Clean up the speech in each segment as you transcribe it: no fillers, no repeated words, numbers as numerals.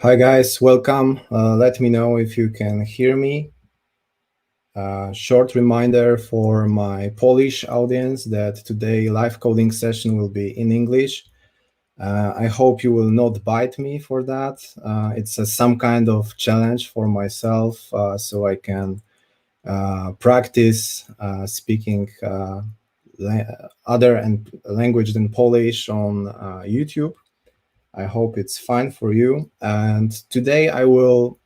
Hi guys, welcome. Let me know if you can hear me. Short reminder for my Polish audience that today live coding session will be in English. I hope you will not bite me for that. It's some kind of challenge for myself so I can practice speaking other language than Polish on YouTube. I hope it's fine for you. And today I will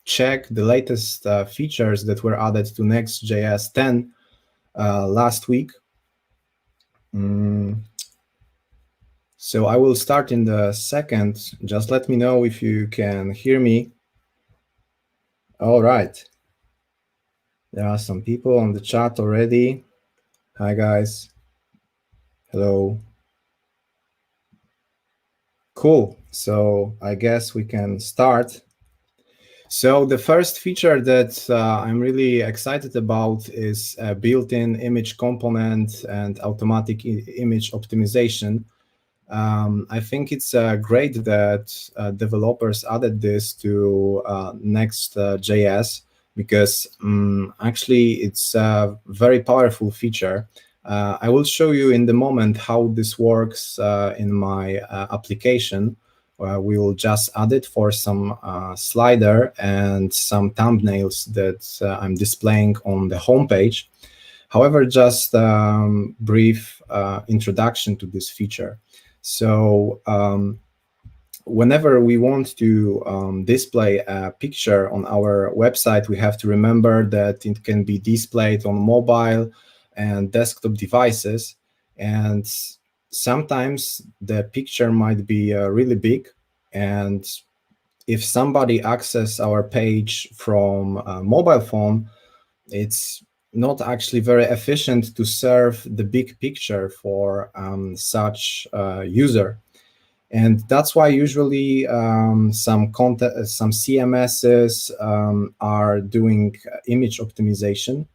check the latest features that were added to Next.js 10 last week. So I will start in the second. Just let me know if you can hear me. All right. There are some people on the chat already. Hi, guys. Hello. Cool. So I guess we can start. So the first feature that I'm really excited about is a built-in image component and automatic image optimization. I think it's great that developers added this to Next.js because actually it's a very powerful feature. I will show you in the moment how this works in my application. We will just add it for some slider and some thumbnails that I'm displaying on the homepage. However, just brief introduction to this feature. So whenever we want to display a picture on our website, we have to remember that it can be displayed on mobile and desktop devices. And sometimes the picture might be really big. And if somebody accesses our page from a mobile phone, it's not actually very efficient to serve the big picture for such user. And that's why usually some CMSs are doing image optimization,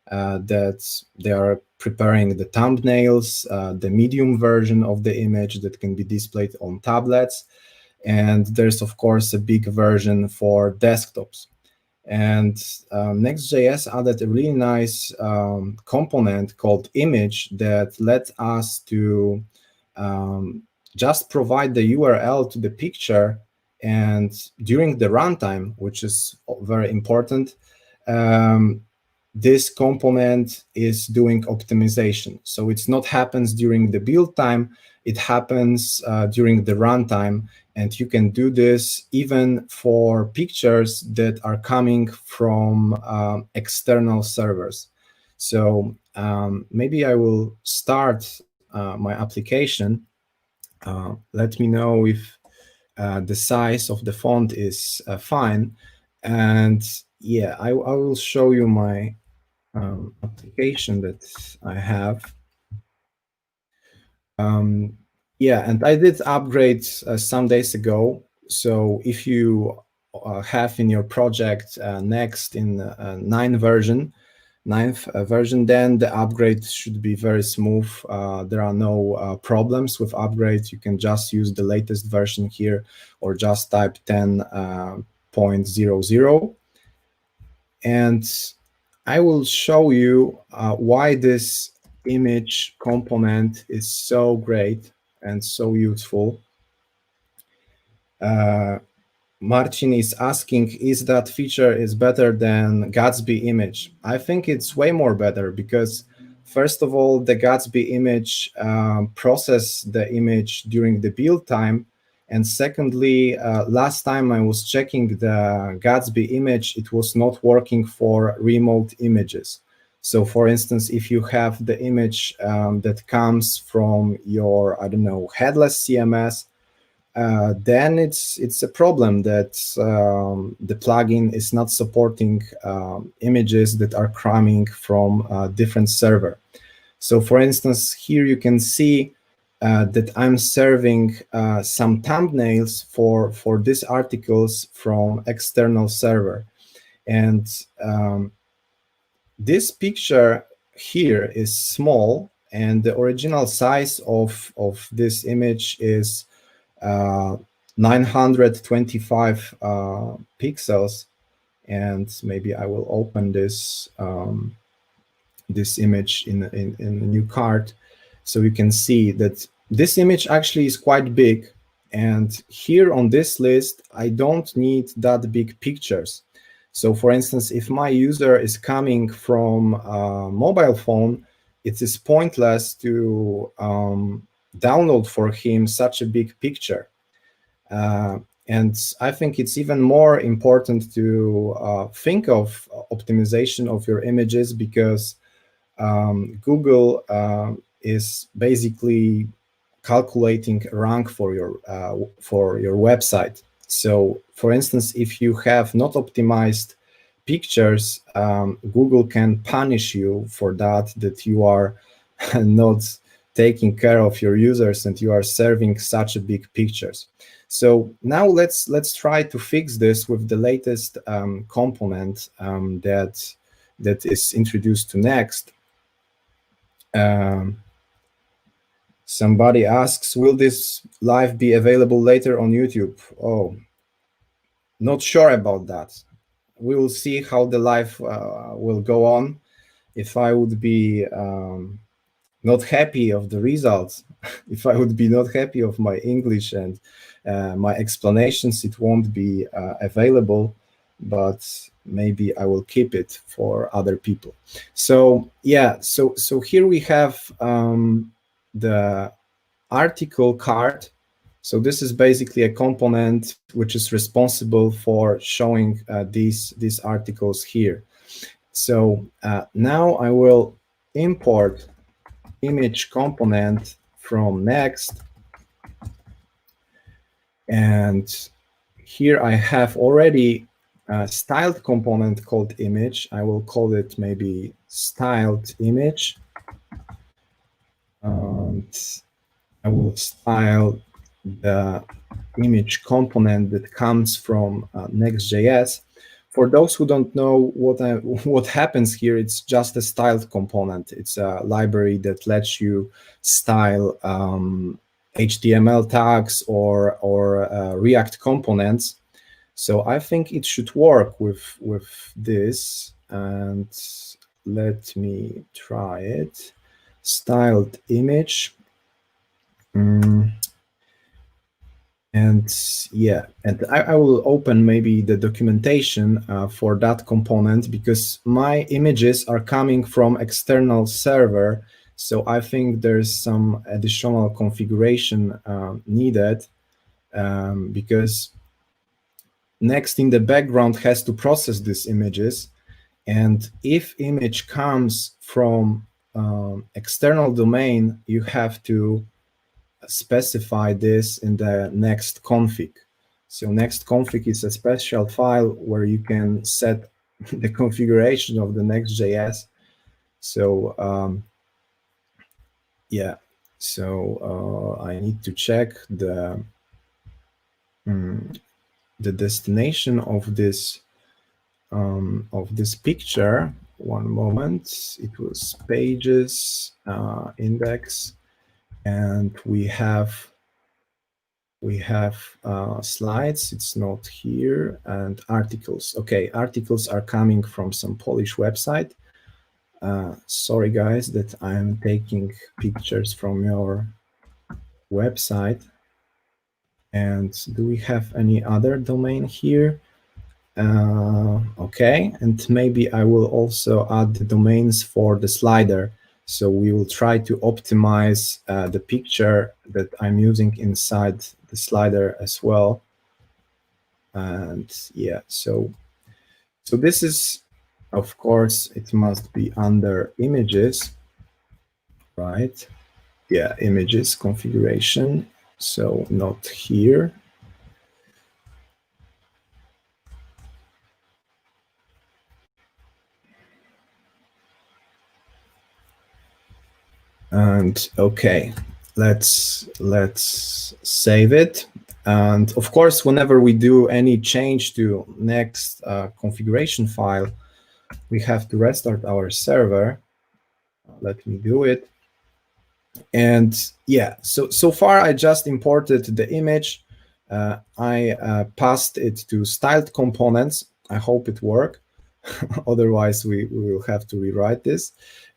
that they are preparing the thumbnails, the medium version of the image that can be displayed on tablets. And there's, of course, a big version for desktops. And Next.js added a really nice component called image that let us to just provide the URL to the picture, and during the runtime, which is very important, this component is doing optimization. So it's not happens during the build time, it happens during the runtime. And you can do this even for pictures that are coming from external servers. So maybe I will start my application. Let me know if the size of the font is fine. And yeah, I will show you my application that I have. Yeah, and I did upgrade some days ago. So if you have in your project Next in 9th version, then the upgrade should be very smooth. There are no problems with upgrades. You can just use the latest version here or just type 10.00. And I will show you why this image component is so great and so useful. Martin is asking, is that feature is better than Gatsby image? I think it's way more better because, first of all, the Gatsby image process the image during the build time. And secondly, last time I was checking the Gatsby image, it was not working for remote images. So for instance, if you have the image that comes from your, I don't know, headless CMS, then it's a problem that the plugin is not supporting images that are coming from a different server. So for instance, here you can see that I'm serving some thumbnails for these articles from external server. And this picture here is small, and the original size of this image is 925 pixels. And maybe I will open this this image in a new card, so you can see that this image actually is quite big. And here on this list, I don't need that big pictures. So for instance, if my user is coming from a mobile phone, it is pointless to download for him such a big picture. And I think it's even more important to think of optimization of your images, because Google is basically calculating a rank for your website. So, for instance, if you have not optimized pictures, Google can punish you for that you are not taking care of your users and you are serving such a big pictures. So now let's try to fix this with the latest component that is introduced to Next. Somebody asks, will this live be available later on YouTube? Oh, not sure about that. We will see how the live will go on. If I would be not happy of the results, if I would be not happy of my English and my explanations, it won't be available, but maybe I will keep it for other people. So yeah, so here we have the article card. So this is basically a component which is responsible for showing these articles here. So now I will import image component from Next. And here I have already a styled component called image. I will call it maybe styled image. And I will style the image component that comes from Next.js. For those who don't know what happens here, it's just a styled component. It's a library that lets you style HTML tags or React components. So I think it should work with this. And let me try it. Styled image. And yeah, and I will open maybe the documentation for that component, because my images are coming from external server. So I think there's some additional configuration needed, because Next in the background has to process these images. And if image comes from external domain, you have to specify this in the next config. So next config is a special file where you can set the configuration of the Next.js. So yeah, so I need to check the destination of this picture. One moment. It was pages, index, and we have slides. It's not here. And articles. Okay, articles are coming from some Polish website. Sorry guys that I'm taking pictures from your website. And do we have any other domain here? Okay, and maybe I will also add the domains for the slider. So we will try to optimize the picture that I'm using inside the slider as well. And yeah, so this is, of course, it must be under images, right? Yeah, images configuration. So not here. And okay, let's save it. And of course, whenever we do any change to Next configuration file, we have to restart our server. Let me do it. And yeah, so far I just imported the image. I passed it to styled components. I hope it worked. Otherwise, we will have to rewrite this.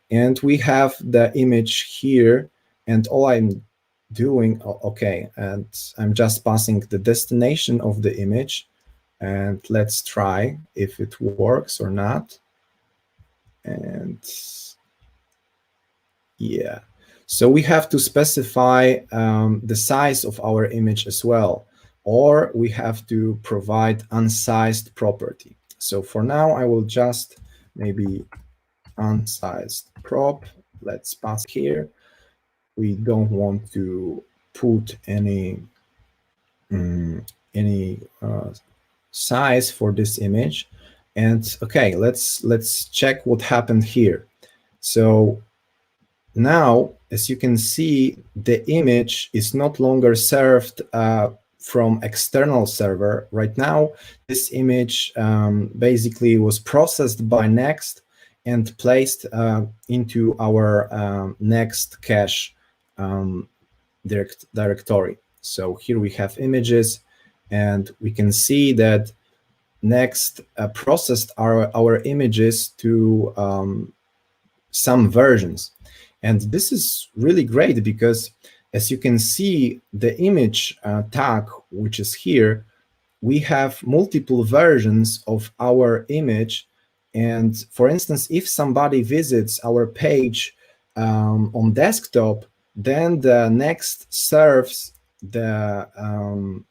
And we have the image here. And all I'm doing, okay, and I'm just passing the destination of the image. And let's try if it works or not. And yeah, so we have to specify the size of our image as well, or we have to provide unsized property. So for now, I will just maybe unsized prop. Let's pass here. We don't want to put any size for this image. And okay, let's check what happened here. So now, as you can see, the image is not longer served from external server. Right now, this image basically was processed by Next and placed into our Next cache directory. So here we have images, and we can see that Next processed our images to some versions. And this is really great because, as you can see, the image tag, which is here, we have multiple versions of our image. And for instance, if somebody visits our page on desktop, then the Next serves the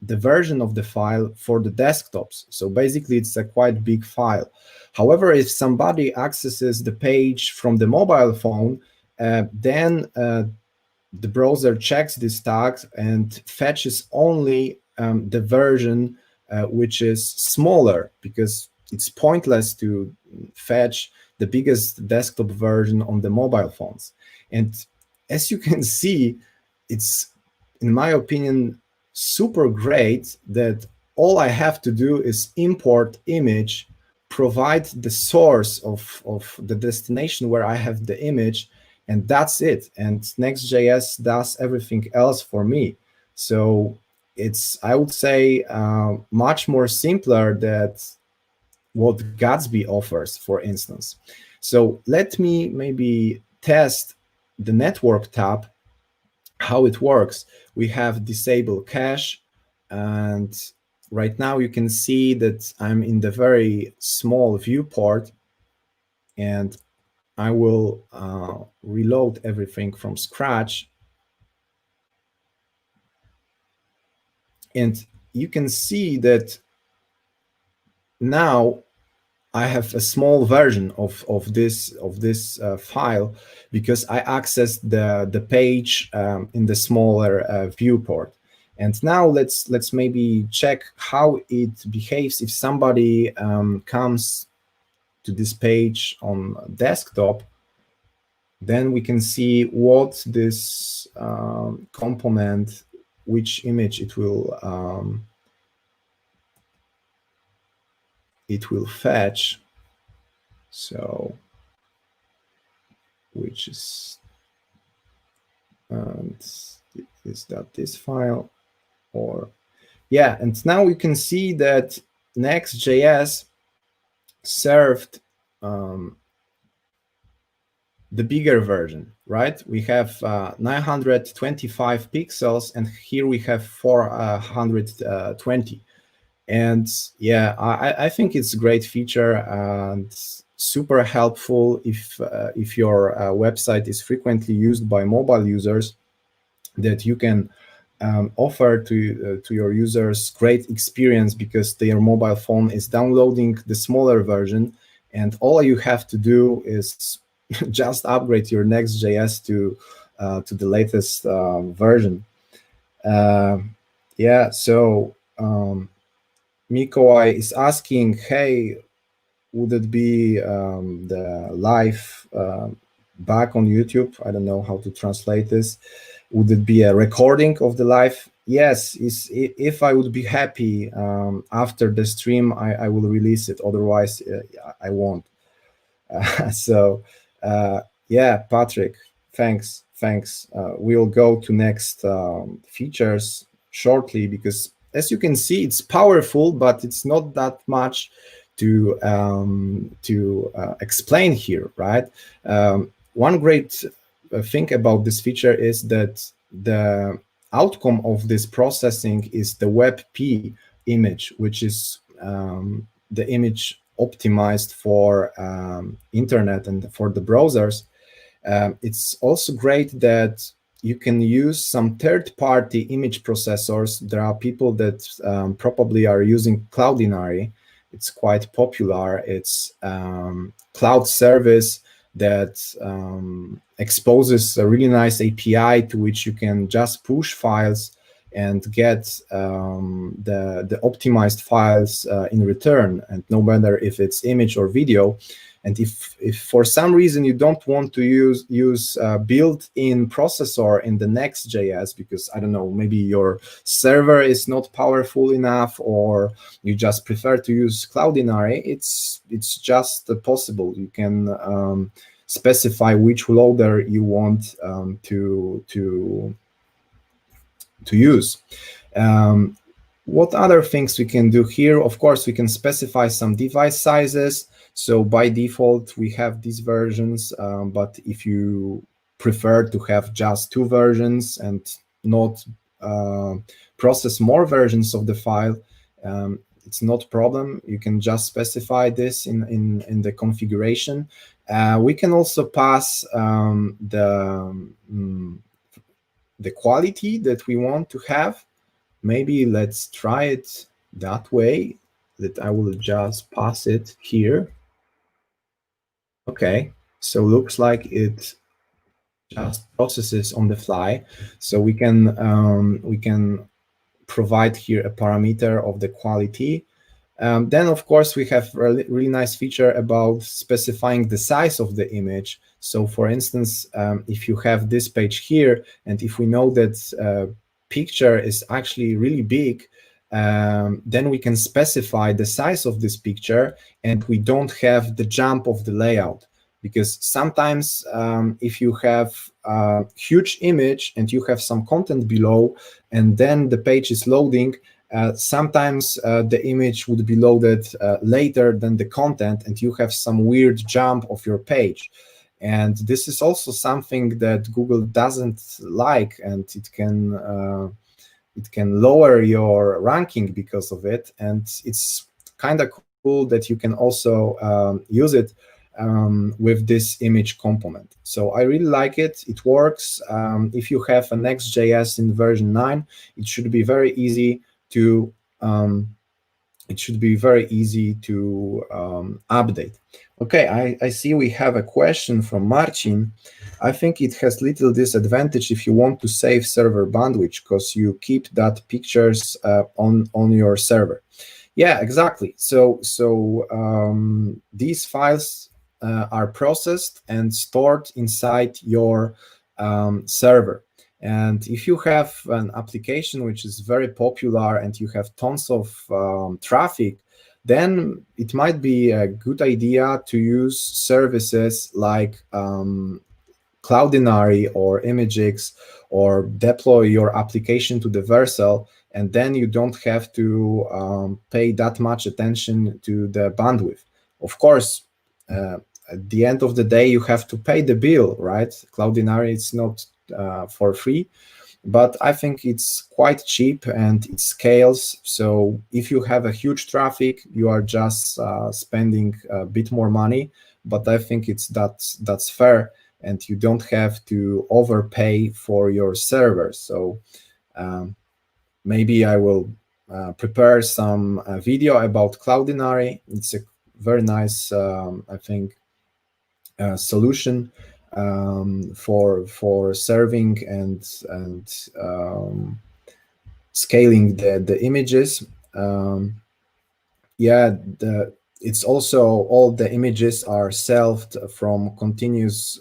version of the file for the desktops. So basically, it's a quite big file. However, if somebody accesses the page from the mobile phone, then the browser checks these tags and fetches only the version which is smaller, because it's pointless to fetch the biggest desktop version on the mobile phones. And as you can see, it's, in my opinion, super great that all I have to do is import image, provide the source of the destination where I have the image, and that's it. And Next.js does everything else for me. So it's, I would say, much more simpler than what Gatsby offers, for instance. So let me maybe test the network tab, how it works. We have disable cache, and right now you can see that I'm in the very small viewport, and I will reload everything from scratch. And you can see that now I have a small version of this file, because I accessed the page in the smaller viewport. And now let's maybe check how it behaves if somebody comes to this page on desktop. Then we can see what this component, which image it will fetch. So, which is, and is that this file, or yeah? And now we can see that Next.js served the bigger version, right? We have 925 pixels, and here we have 420. And yeah, I think it's a great feature and super helpful if your website is frequently used by mobile users, that you can offer to your users great experience, because their mobile phone is downloading the smaller version, and all you have to do is just upgrade your Next.js to the latest version. Yeah, so Mikołaj is asking, hey, would it be the live back on YouTube? I don't know how to translate this. Would it be a recording of the live? Yes, if I would be happy after the stream, I will release it. Otherwise, I won't. So, yeah, Patrick, thanks. We'll go to next features shortly, because as you can see, it's powerful, but it's not that much to explain here, right? One great thing about this feature is that the outcome of this processing is the WebP image, which is the image optimized for internet and for the browsers. It's also great that you can use some third-party image processors. There are people that probably are using Cloudinary. It's quite popular. It's cloud service that exposes a really nice API to which you can just push files and get the optimized files in return, and no matter if it's image or video. And if for some reason you don't want to use built-in processor in the Next.js, because I don't know, maybe your server is not powerful enough, or you just prefer to use Cloudinary, it's just possible. You can specify which loader you want to use. What other things we can do here? Of course, we can specify some device sizes. So by default, we have these versions, but if you prefer to have just 2 versions and not process more versions of the file, it's not a problem. You can just specify this in the configuration. We can also pass the quality that we want to have. Maybe let's try it that way, that I will just pass it here. Okay, so looks like it just processes on the fly. So we can provide here a parameter of the quality. Then, of course, we have a really nice feature about specifying the size of the image. So, for instance, if you have this page here, and if we know that picture is actually really big, then we can specify the size of this picture, and we don't have the jump of the layout. Because sometimes if you have a huge image and you have some content below, and then the page is loading, sometimes the image would be loaded later than the content, and you have some weird jump of your page. And this is also something that Google doesn't like, and it can lower your ranking because of it. And it's kind of cool that you can also use it with this image component. So I really like it. It works. If you have a Next.js in version 9, it should be very easy to update. Okay, I see we have a question from Marcin. I think it has little disadvantage if you want to save server bandwidth, because you keep that pictures on your server. Yeah, exactly. So these files are processed and stored inside your server. And if you have an application which is very popular and you have tons of traffic, then it might be a good idea to use services like Cloudinary or Imagix, or deploy your application to the Vercel, and then you don't have to pay that much attention to the bandwidth. Of course, at the end of the day, you have to pay the bill, right? Cloudinary is not for free, but I think it's quite cheap and it scales. So if you have a huge traffic, you are just spending a bit more money, but I think that's fair, and you don't have to overpay for your server. So maybe I will prepare some video about Cloudinary. It's a very nice, I think, solution for serving and scaling the images. Yeah, it's also all the images are served from continuous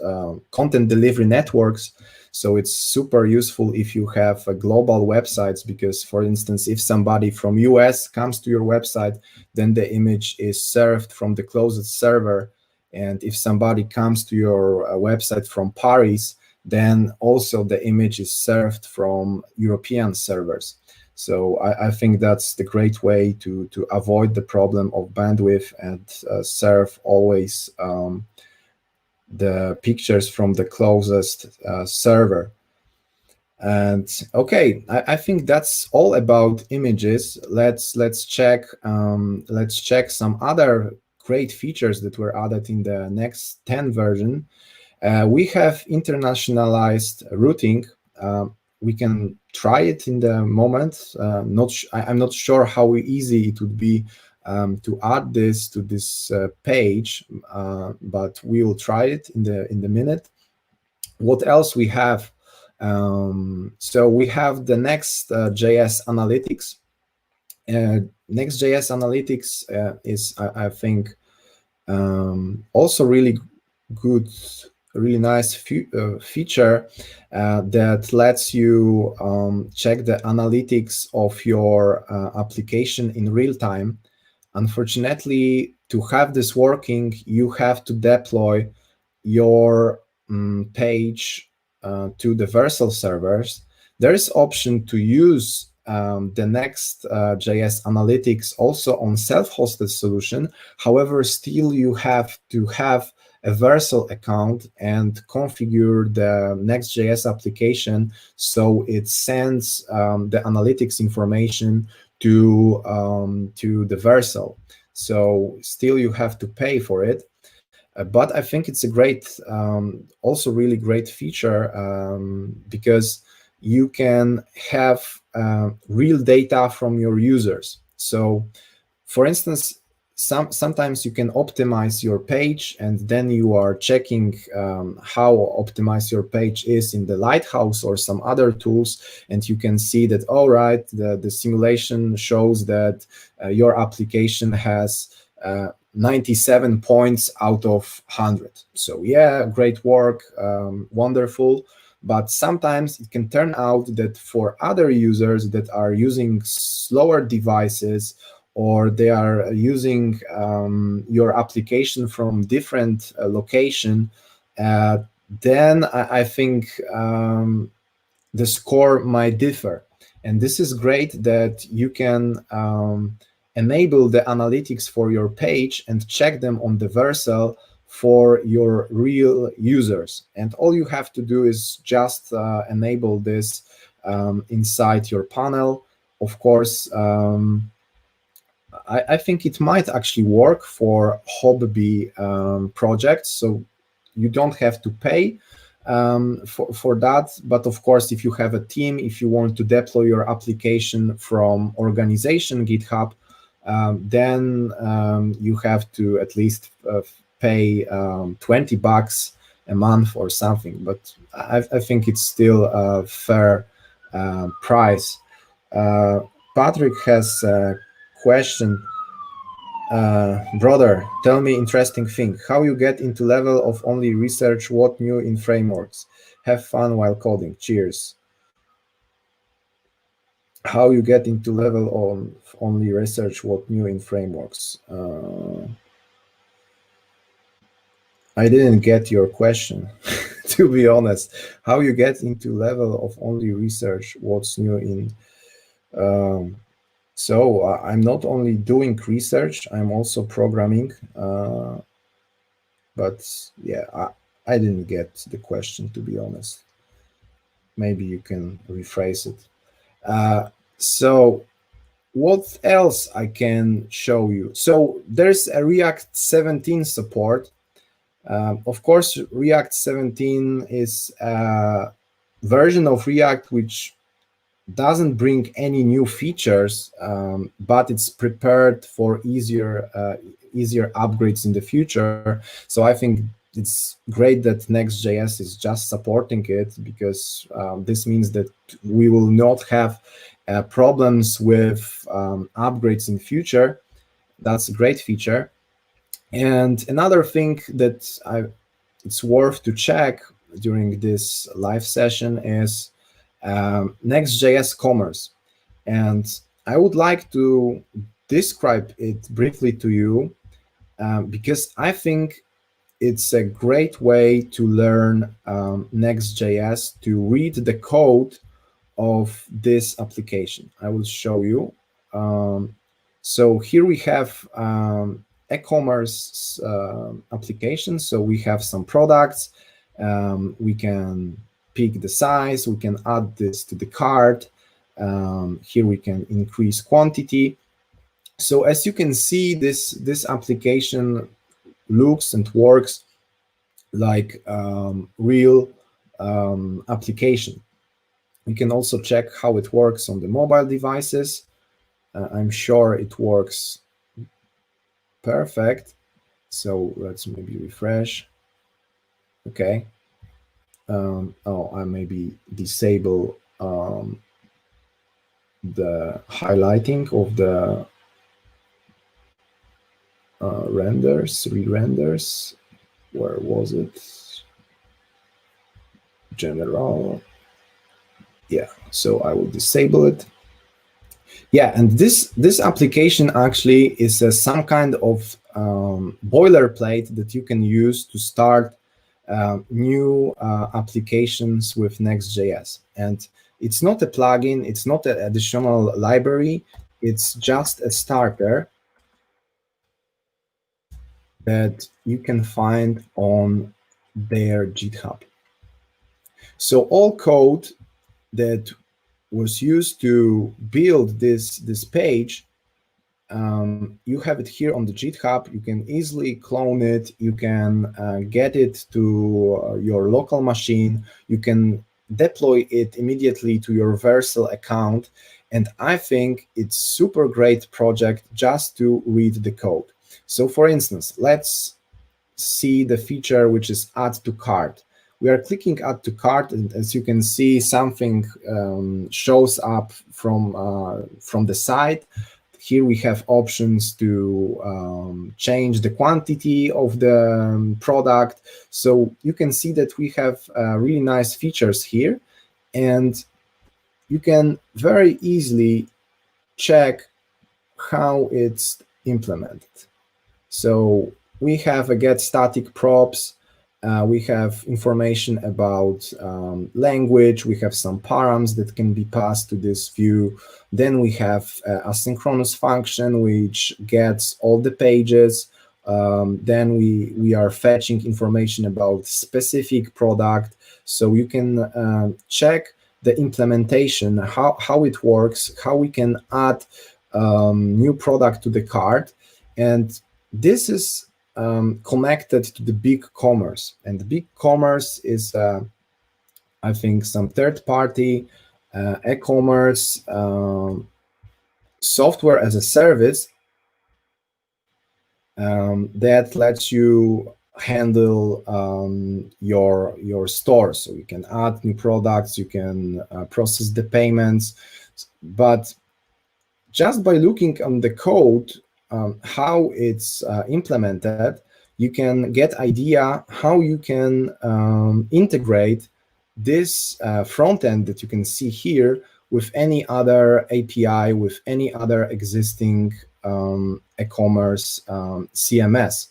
content delivery networks. So it's super useful if you have global websites, because, for instance, if somebody from US comes to your website, then the image is served from the closest server. And if somebody comes to your website from Paris, then also the image is served from European servers. So I think that's the great way to avoid the problem of bandwidth and serve always the pictures from the closest server. And okay, I think that's all about images. Let's check some other great features that were added in the next 10 version. We have internationalized routing. We can try it in the moment. I'm not sure how easy it would be to add this to this page, but we will try it in the minute. What else we have? So we have the Next.js Analytics. Next.js Analytics is, I think, also really good, really nice feature that lets you check the analytics of your application in real time. Unfortunately, to have this working, you have to deploy your page to the Vercel servers. There is option to use the Next.js Analytics also on self-hosted solution. However, still you have to have a Vercel account and configure the Next.js application so it sends the analytics information to the Vercel. So still you have to pay for it. But I think it's a great, also really great feature because you can have real data from your users. So, for instance, sometimes you can optimize your page, and then you are checking how optimized your page is in the Lighthouse or some other tools, and you can see that, all right, the simulation shows that your application has 97 points out of 100. So yeah, great work, wonderful. But sometimes it can turn out that for other users that are using slower devices, or they are using your application from different location, then I think the score might differ. And this is great that you can enable the analytics for your page and check them on the Vercel for your real users. And all you have to do is just enable this inside your panel. Of course, I think it might actually work for hobby projects, so you don't have to pay for that. But of course, if you have a team, if you want to deploy your application from organization GitHub, then you have to at least pay $20 a month or something. But I think it's still a fair price. Patrick has a question. Brother, tell me interesting thing. How you get into level of only research what new in frameworks? Have fun while coding. Cheers. How you get into level on only research what new in frameworks? I didn't get your question, to be honest. How you get into level of only research what's new in so I'm not only doing research, I'm also programming. But yeah, I didn't get the question, to be honest. Maybe you can rephrase it. So what else I can show you? So there's a React 17 support. Of course, React 17 is a version of React which doesn't bring any new features, but it's prepared for easier upgrades in the future. So I think it's great that Next.js is just supporting it, because this means that we will not have problems with upgrades in future. That's a great feature. And another thing that it's worth to check during this live session is Next.js Commerce. And I would like to describe it briefly to you because I think it's a great way to learn Next.js, to read the code of this application. I will show you. So here we have e-commerce application. So we have some products. We can pick the size. We can add this to the cart. Here we can increase quantity. So as you can see, this application looks and works like real application. We can also check how it works on the mobile devices. I'm sure it works perfect. So let's maybe refresh. Okay. Oh, I maybe disable the highlighting of the re-renders. Where was it? General. Yeah, so I will disable it. Yeah, and this application actually is some kind of boilerplate that you can use to start new applications with Next.js. And it's not a plugin, it's not an additional library, it's just a starter that you can find on their GitHub. So all code that was used to build this page, you have it here on the GitHub. You can easily clone it. You can get it to your local machine. You can deploy it immediately to your Vercel account. And I think it's super great project just to read the code. So for instance, let's see the feature which is add to cart. We are clicking add to cart, and as you can see, something shows up from the side. Here we have options to change the quantity of the product. So you can see that we have really nice features here, and you can very easily check how it's implemented. So we have a getStaticProps. We have information about language. We have some params that can be passed to this view. Then we have asynchronous function, which gets all the pages. Then we are fetching information about specific product. So you can check the implementation, how it works, how we can add new product to the cart. And this is connected to the big commerce, and the big commerce is, I think, some third-party e-commerce software as a service that lets you handle your store. So you can add new products, you can process the payments, but just by looking on the code, how it's implemented, you can get idea how you can integrate this front end that you can see here with any other API, with any other existing e-commerce CMS.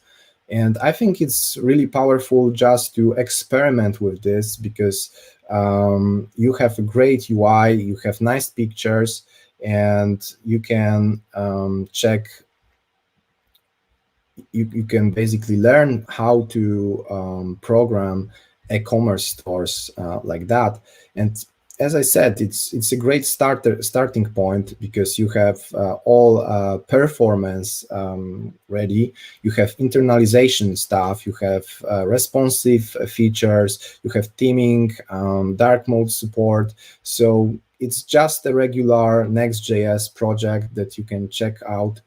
And I think it's really powerful just to experiment with this, because you have a great UI, you have nice pictures, and you can check, you can basically learn how to program e-commerce stores like that. And as I said, it's a great starting point, because you have all performance ready. You have internalization stuff, you have responsive features, you have theming, dark mode support. So it's just a regular Next.js project that you can check out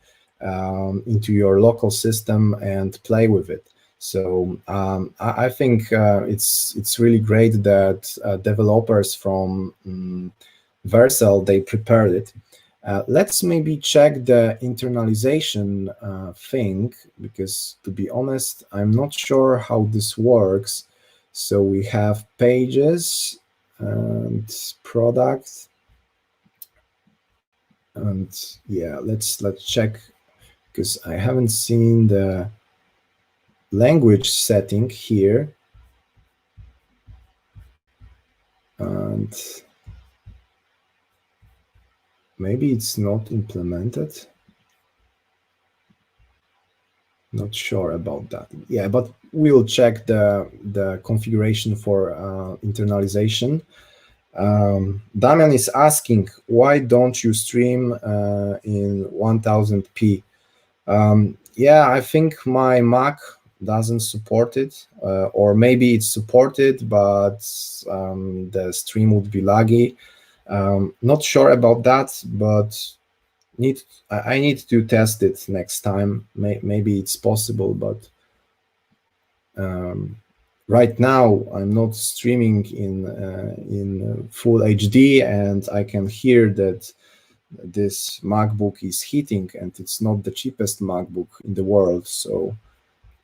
into your local system and play with it. So I think it's really great that developers from Vercel, they prepared it. Let's maybe check the internalization thing, because to be honest, I'm not sure how this works. So we have pages and products, and yeah, let's check, because I haven't seen the language setting here. And maybe it's not implemented. Not sure about that. Yeah, but we'll check the configuration for internalization. Damian is asking, why don't you stream in 1000p? Yeah, I think my Mac doesn't support it, or maybe it's supported, but the stream would be laggy. Not sure about that, but I need to test it next time. Maybe it's possible, but right now I'm not streaming in full HD, and I can hear that this MacBook is heating, and it's not the cheapest MacBook in the world. So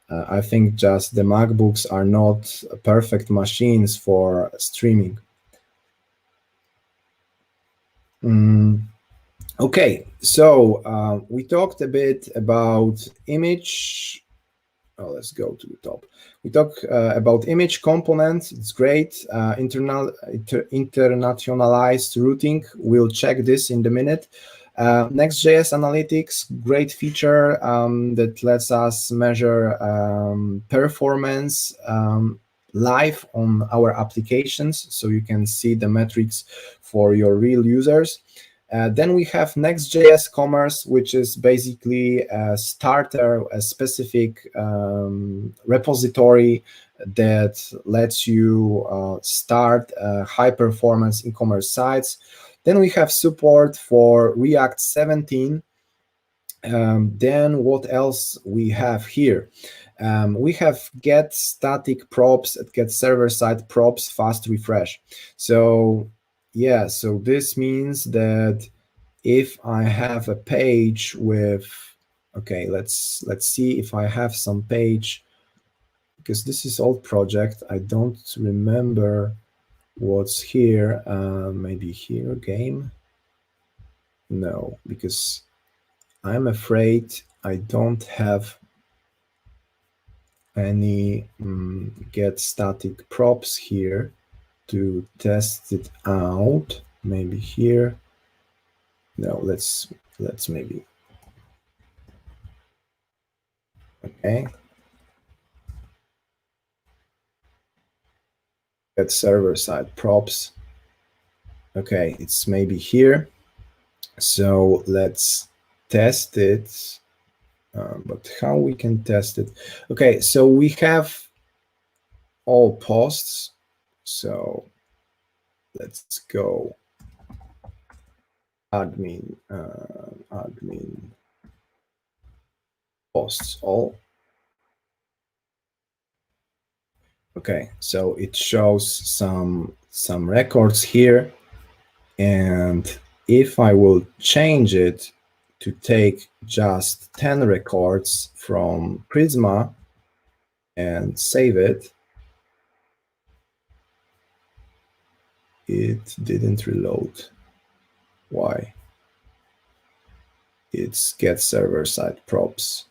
I think just the MacBooks are not perfect machines for streaming. Okay, so we talked a bit about image. Oh, let's go to the top. We talk about image components. It's great. Internationalized routing. We'll check this in a minute. Next.js Analytics, great feature that lets us measure performance live on our applications, so you can see the metrics for your real users. Then we have Next.js Commerce, which is basically a starter, a specific repository that lets you start high-performance e-commerce sites. Then we have support for React 17. Then what else we have here? We have getStaticProps, getServerSideProps, fast refresh. So yeah, so this means that if I have a page with, okay, let's see if I have some page, because this is old project. I don't remember what's here. Maybe here, game. No, because I'm afraid I don't have any getStaticProps here to test it out. Maybe here. No, let's maybe. Okay. Get server side props. Okay, it's maybe here. So let's test it. But how we can test it? Okay, so we have all posts. So let's go admin posts all. Okay, so it shows some records here, and if I will change it to take just 10 records from Prisma and save it, it didn't reload. Why? It's get server side props.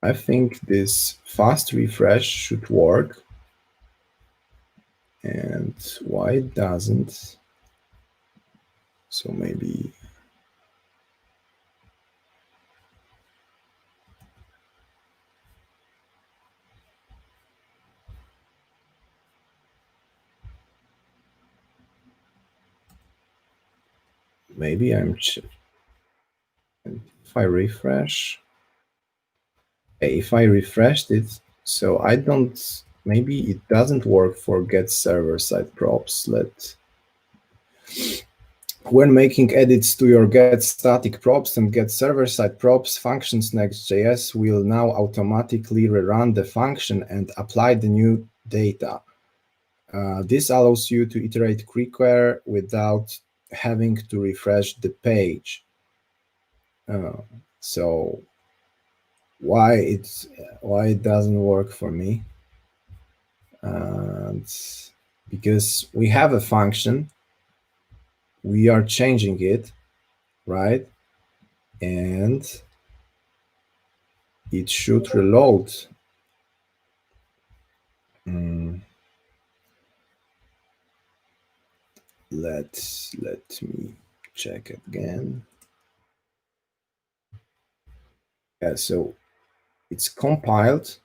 I think this fast refresh should work. And why it doesn't? So maybe I'm if I refresh. If I refreshed it, so I don't, maybe it doesn't work for get server side props. When making edits to your get static props and get server side props functions, Next.js will now automatically rerun the function and apply the new data. This allows you to iterate quicker without having to refresh the page. So why it doesn't work for me? And because we have a function, we are changing it, right? And it should reload. Let me check again. Yeah, so it's compiled,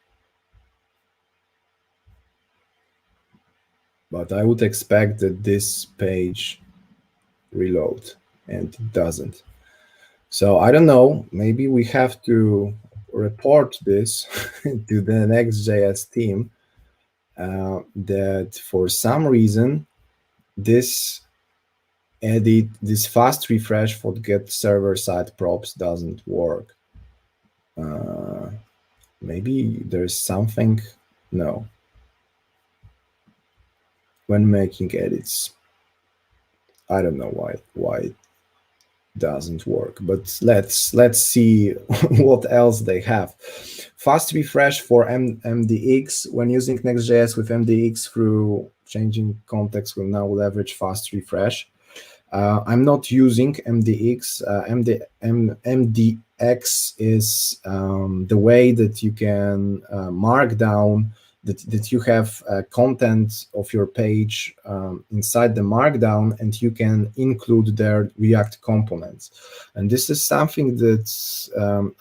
but I would expect that this page reload, and it doesn't. So I don't know, maybe we have to report this to the Next.js team, that for some reason this fast refresh for getServerSideProps doesn't work. Maybe there's something. No, when making edits, I don't know why it doesn't work, but let's see what else they have. Fast refresh for MDX. When using Next.js with MDX through changing context will now leverage fast refresh. I'm not using MDX. MDX is the way that you can mark down that you have content of your page inside the markdown, and you can include their React components. And this is something that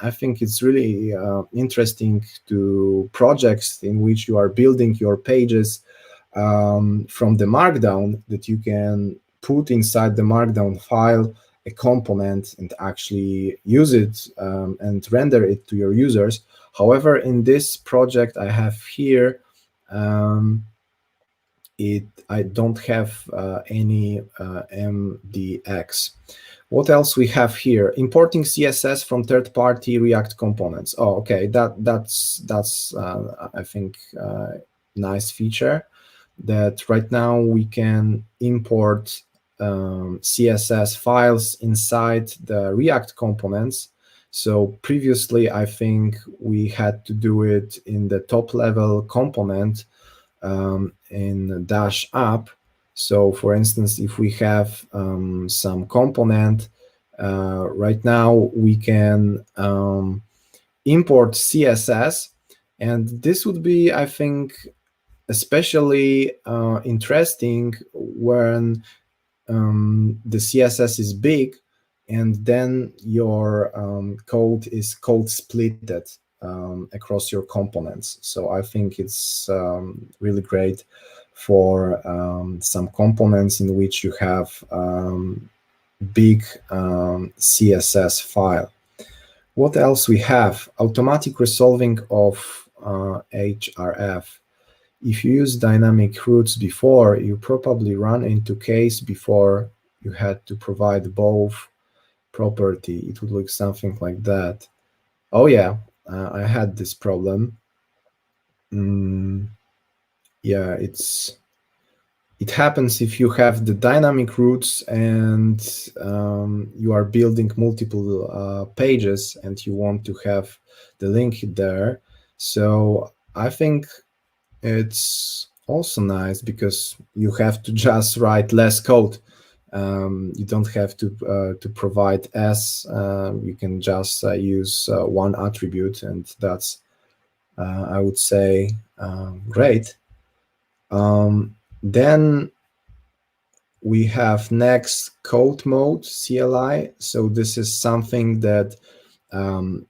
I think it's really interesting to projects in which you are building your pages from the markdown, that you can put inside the markdown file a component and actually use it and render it to your users. However, in this project I have here, I don't have any MDX. What else we have here? Importing CSS from third-party React components. Oh, okay, that's I think nice feature, that right now we can import CSS files inside the React components. So previously, I think we had to do it in the top-level component in dash app. So for instance, if we have some component, right now we can import CSS, and this would be, I think, especially interesting when the CSS is big, and then your code is code splitted across your components. So I think it's really great for some components in which you have big CSS file. What else we have? Automatic resolving of href. If you use dynamic routes before, you probably run into case before you had to provide both property. It would look something like that. Oh yeah, I had this problem. Yeah, it happens if you have the dynamic routes and you are building multiple pages and you want to have the link there. So I think it's also nice because you have to just write less code. You don't have to provide S. You can just use one attribute, and that's I would say great. Then we have next code mode CLI. So this is something that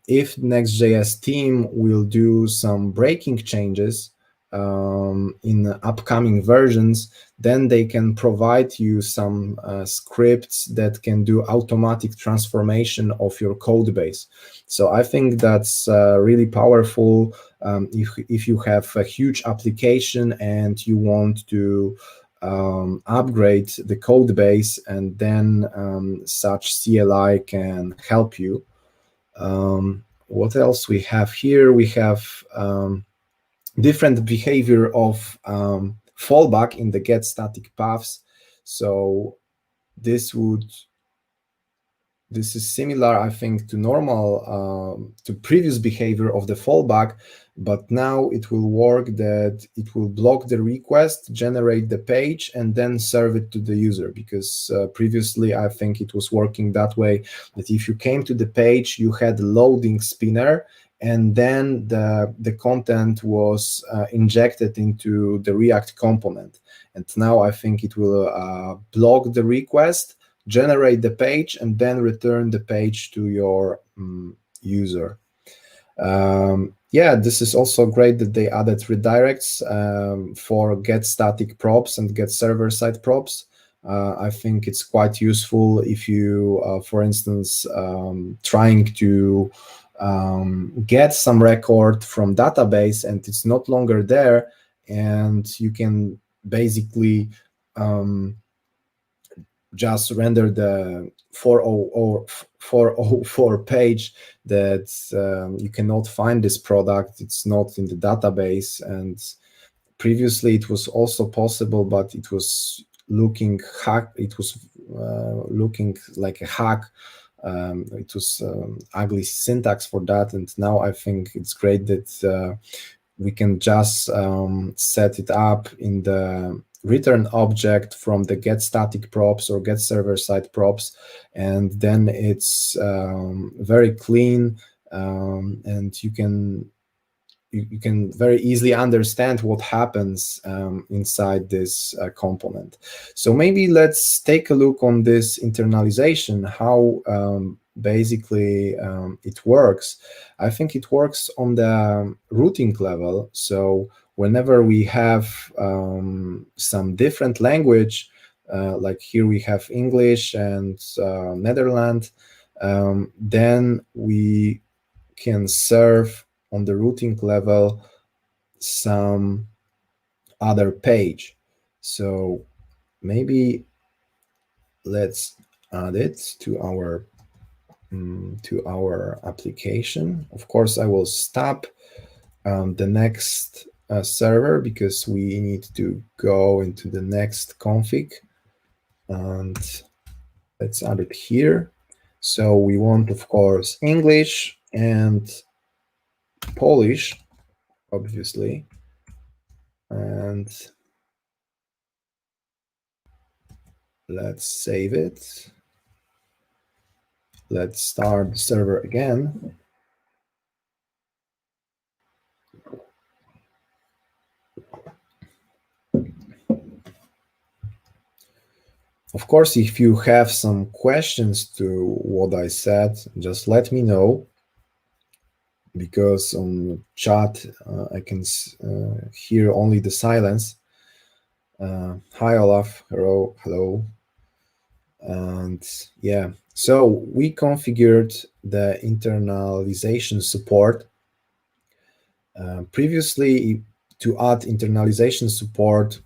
if Next.js team will do some breaking changes in upcoming versions, then they can provide you some scripts that can do automatic transformation of your code base. So I think that's really powerful if you have a huge application and you want to upgrade the code base, and then such CLI can help you. What else we have here? We have different behavior of fallback in the getStaticProps. So this is similar, I think, to normal, to previous behavior of the fallback, but now it will work that it will block the request, generate the page, and then serve it to the user. Because previously, I think it was working that way, that if you came to the page, you had a loading spinner, and then the content was injected into the React component. And now I think it will block the request, generate the page, and then return the page to your user. Yeah, this is also great that they added redirects for getStaticProps and getServerSideProps. I think it's quite useful if you, for instance, trying to get some record from database and it's no longer there, and you can basically just render the 404 page that you cannot find this product, it's not in the database. And previously it was also possible, but it was looking looking like a hack. It was ugly syntax for that, and now I think it's great that we can just set it up in the return object from the getStaticProps or getServerSideProps, and then it's very clean, and you can very easily understand what happens inside this component. So maybe let's take a look on this internalization, how basically it works. I think it works on the routing level. So whenever we have some different language, like here we have English and Netherlands, then we can serve on the routing level some other page. So maybe let's add it to our application. Of course, I will stop the next server because we need to go into the next config, and let's add it here. So we want, of course, English and Polish, obviously, and let's save it. Let's start the server again. Of course, if you have some questions to what I said, just let me know, because on chat I can hear only the silence. Hi Olaf, hello. And yeah, so we configured the internalization support. Previously, to add internalization support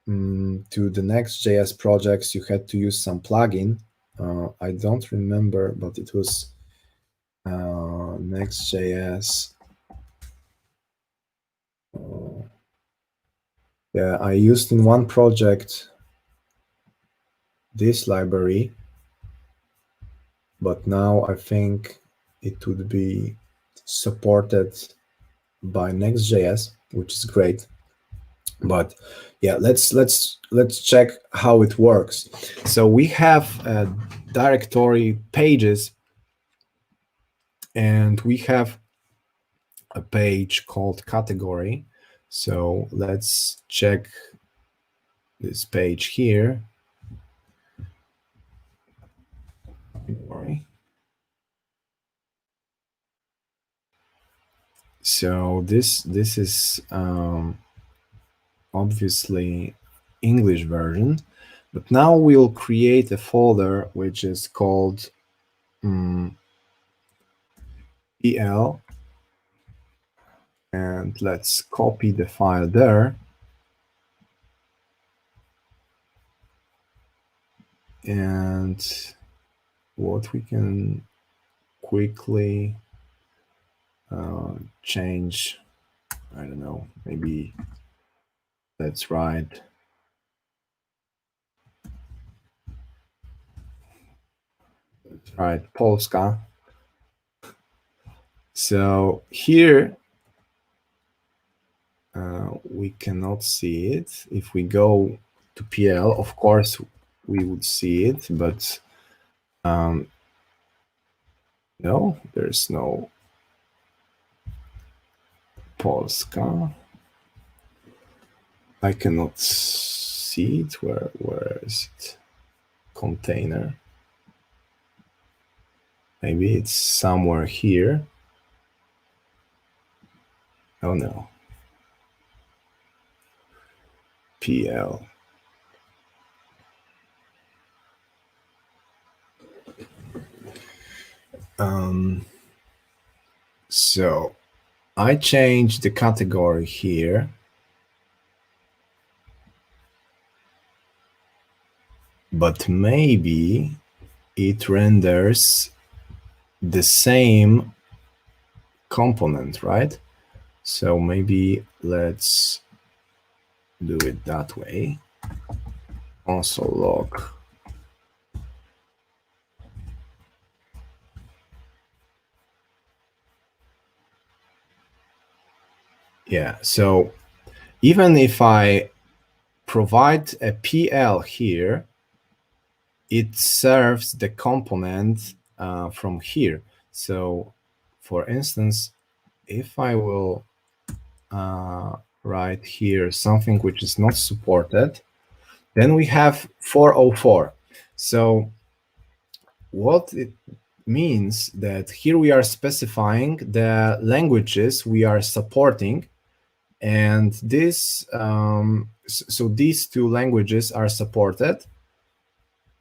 to the Next.js projects, you had to use some plugin. I don't remember, but it was Next.js. Yeah, I used in one project this library, but now I think it would be supported by Next.js, which is great. But yeah, let's check how it works. So we have a directory pages, and we have a page called category. So let's check this page here. So this is obviously English version, but now we'll create a folder which is called EL, and let's copy the file there. And what we can quickly change, I don't know, maybe let's write Polska. So here we cannot see it. If we go to PL, of course we would see it, but no, there's no Polska. I cannot see it. Where is it? Container. Maybe it's somewhere here. Oh no. PL. So I changed the category here. But maybe it renders the same component, right? So maybe let's do it that way. Console log. Yeah, so even if I provide a PL here, it serves the component from here. So for instance, if I will write here something which is not supported, then we have 404. So what it means that here we are specifying the languages we are supporting, and this so these two languages are supported.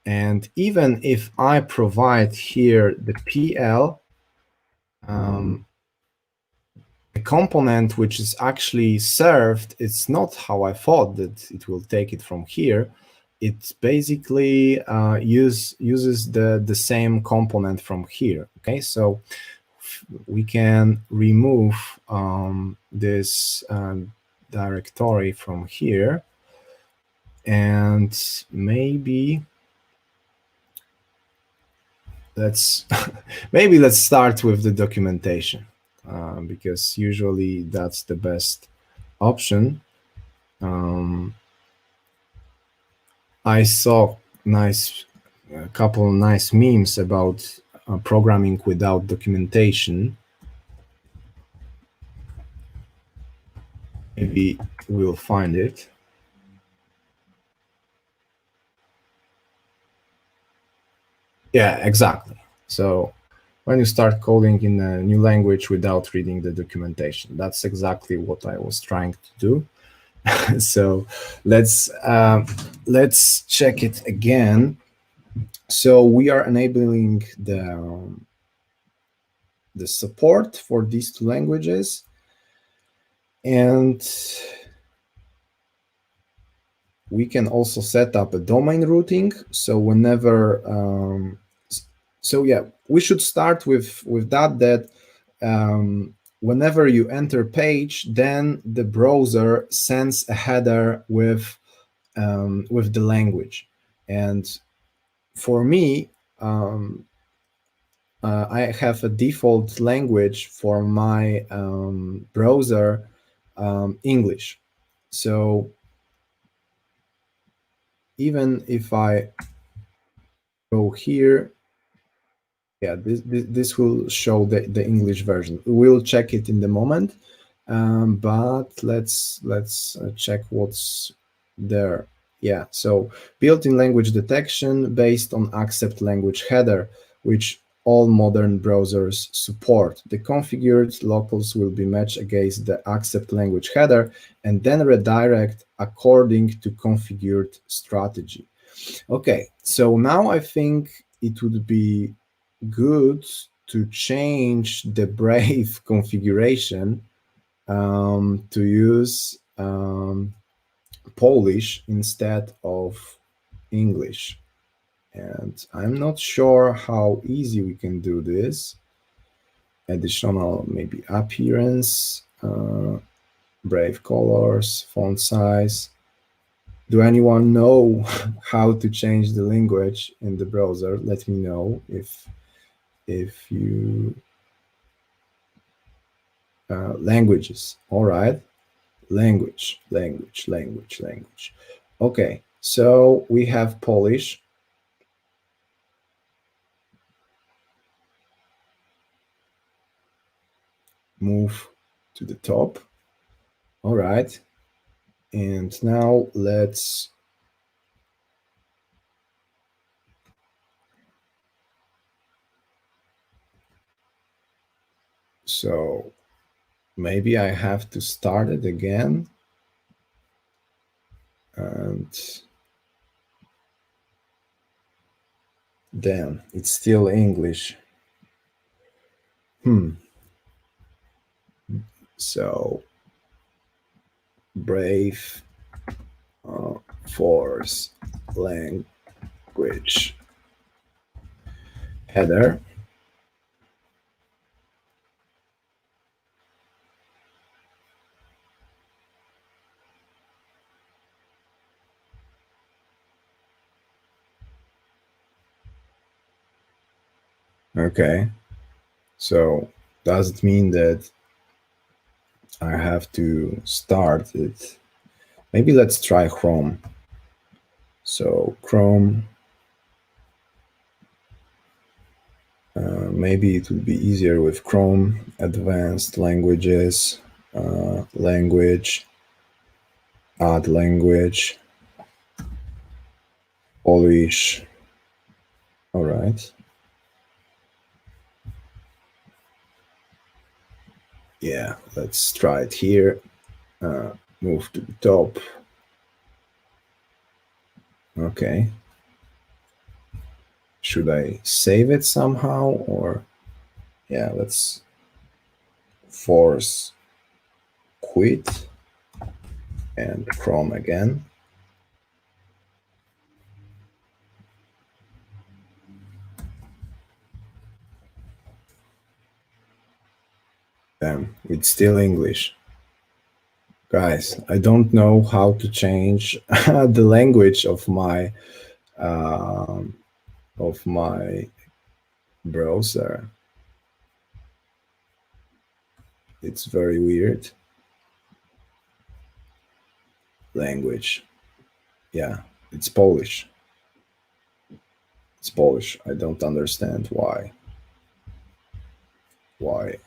And even if I provide here the PL, the component which is actually served, it's not how I thought that it will take it from here. It basically uses the same component from here. Okay, so we can remove this directory from here, and maybe let's maybe let's start with the documentation, because usually that's the best option. I saw a couple of nice memes about programming without documentation. Maybe we'll find it. Yeah, exactly. So when you start coding in a new language without reading the documentation, that's exactly what I was trying to do. So let's check it again. So we are enabling the support for these two languages, and we can also set up a domain routing. So whenever so yeah, we should start with that whenever you enter page, then the browser sends a header with the language. And for me, I have a default language for my browser, English. So even if I go here, yeah, this will show the English version. We'll check it in the moment, but let's check what's there. Yeah, so built-in language detection based on accept language header, which all modern browsers support. The configured locals will be matched against the accept language header and then redirect according to configured strategy. Okay, so now I think it would be good to change the Brave configuration to use Polish instead of English. And I'm not sure how easy we can do this. Additional maybe appearance, Brave colors, font size. Do anyone know how to change the language in the browser? Let me know if you languages. All right, language. Okay, so we have Polish. Move to the top. All right. And now so maybe I have to start it again. And then it's still English. So brave force language header. Okay. So does it mean that I have to start it? Maybe let's try Chrome. So Chrome, maybe it would be easier with Chrome, advanced languages, language, add language, Polish. All right. Yeah, let's try it here. Move to the top. Okay. Should I save it somehow or yeah, let's force quit and Chrome again. Damn, it's still English. Guys, I don't know how to change the language of my browser. It's very weird. Language. Yeah, it's Polish. It's Polish. I don't understand why. Why?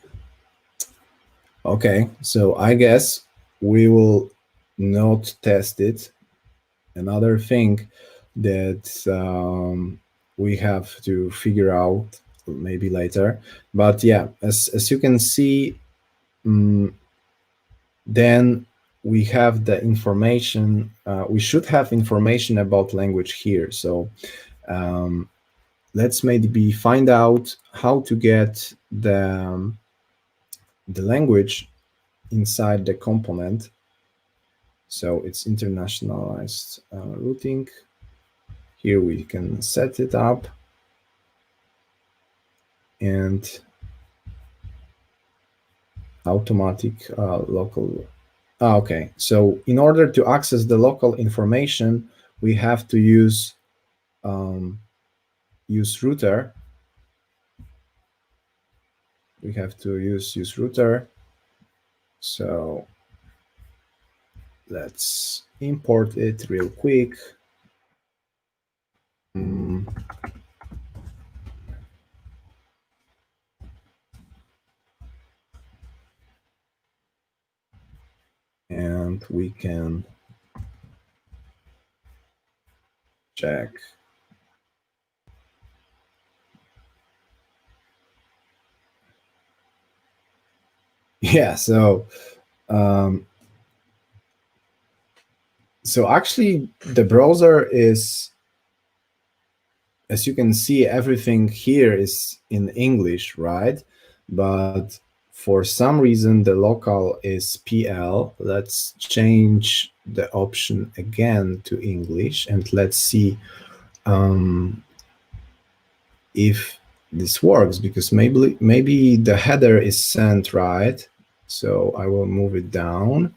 Okay, so I guess we will not test it. Another thing that we have to figure out maybe later. But yeah, as you can see, then we have the information. We should have information about language here. So let's maybe find out how to get the language inside the component. So it's internationalized routing. Here we can set it up and automatic local. Okay, so in order to access the local information, we have to use router. We have to use router. So let's import it real quick. And we can check. Yeah, so actually the browser is, as you can see, everything here is in English, right? But for some reason the local is PL. Let's change the option again to English and let's see if this works, because maybe the header is sent right. So I will move it down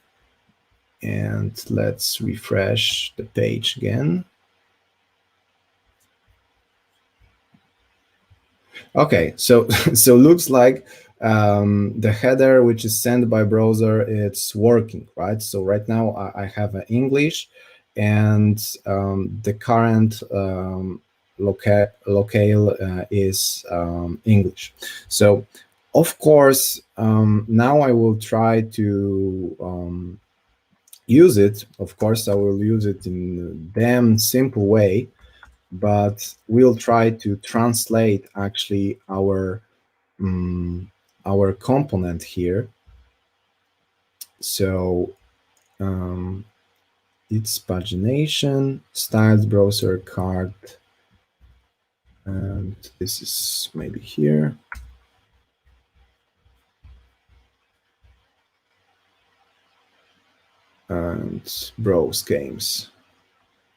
and let's refresh the page again. Okay, so so looks like the header which is sent by browser, it's working, right? So right now I have an English and the current locale is English. So of course now I will try to use it. Of course, I will use it in a damn simple way, but we'll try to translate actually our component here. So it's pagination, styles browser card, and this is maybe here. And browse games.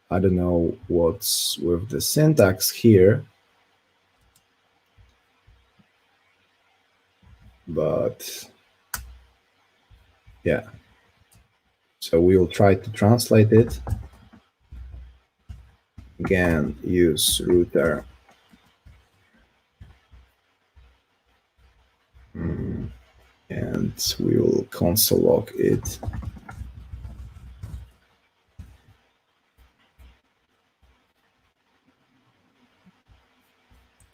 I don't know what's with the syntax here, but yeah. So we'll try to translate it. Again, use router. And we will console log it.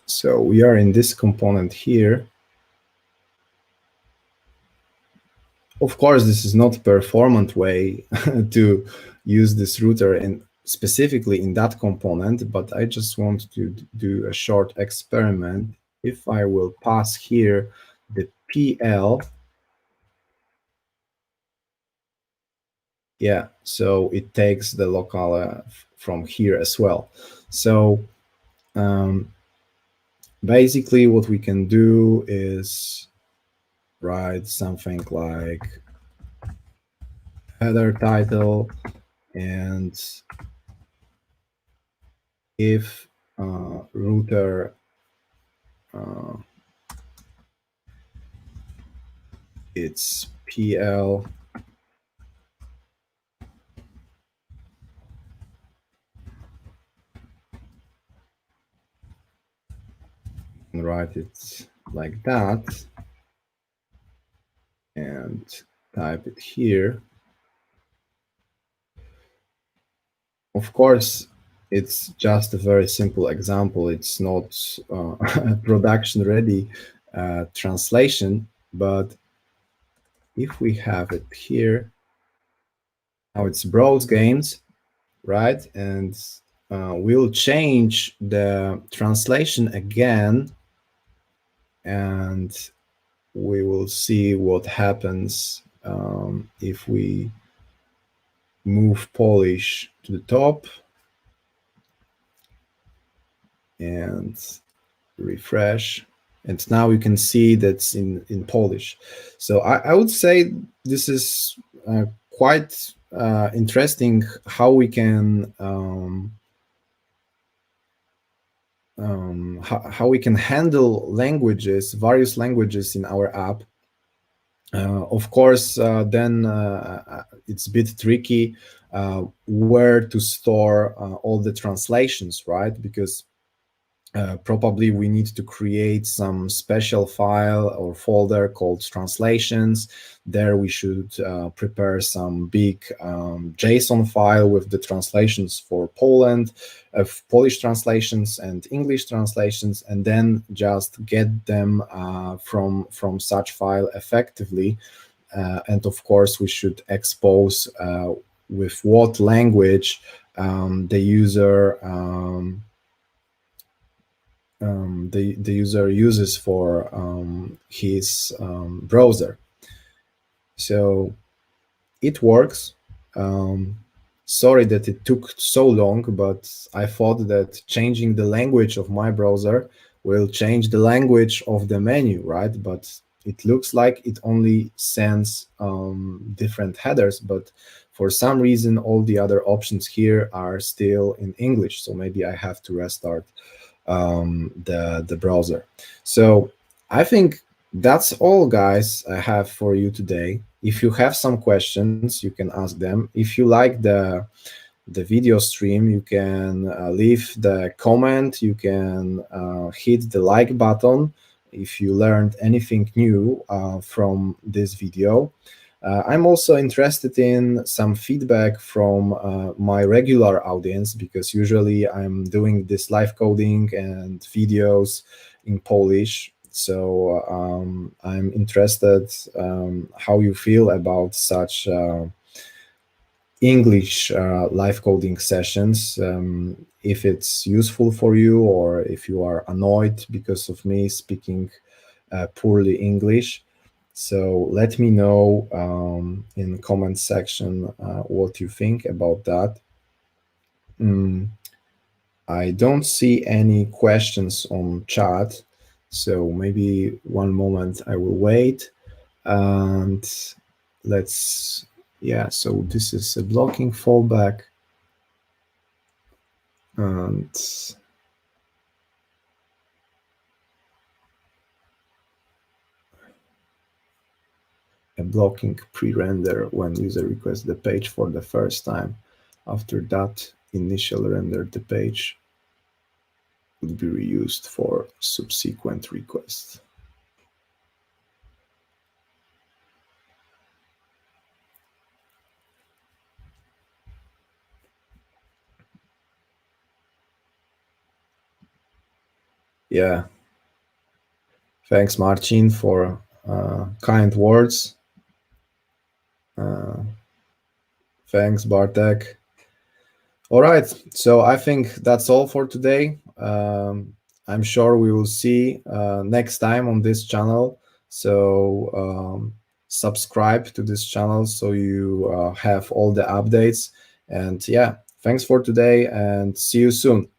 So we are in this component here. Of course, this is not a performant way to use this router and specifically in that component, but I just want to do a short experiment. If I will pass here the PL, yeah, so it takes the local from here as well. So basically what we can do is write something like header title, and if router it's PL and write it like that and type it here. Of course, it's just a very simple example. It's not a production ready translation, but if we have it here, now it's browse games, right? And we'll change the translation again, and we will see what happens if we move Polish to the top and refresh. And now you can see that's in Polish. So I would say this is quite interesting how we can how we can handle languages, various languages in our app. Of course, then it's a bit tricky where to store all the translations, right? Because probably we need to create some special file or folder called translations. There we should prepare some big JSON file with the translations for Poland, Polish translations and English translations, and then just get them from such file effectively. And of course, we should expose with what language the user the user uses for his browser. So it works. Sorry that it took so long, but I thought that changing the language of my browser will change the language of the menu, right? But it looks like it only sends different headers, but for some reason, all the other options here are still in English. So maybe I have to restart the browser. So I think that's all, guys, I have for you today. If you have some questions, you can ask them. If you like the video stream, you can leave the comment, you can hit the like button if you learned anything new from this video. I'm also interested in some feedback from my regular audience, because usually I'm doing this live coding and videos in Polish. So I'm interested how you feel about such English live coding sessions. If it's useful for you, or if you are annoyed because of me speaking poorly English, so let me know in the comment section what you think about that. Mm, I don't see any questions on chat, so maybe one moment I will wait. And let's, yeah, so this is a blocking fallback, and a blocking pre-render when user requests the page for the first time. After that, initial render the page will be reused for subsequent requests. Yeah, thanks Marcin for kind words. Uh, Thanks Bartek. All right, so I think that's all for today. I'm sure we will see next time on this channel. So subscribe to this channel so you have all the updates. And yeah, thanks for today and see you soon.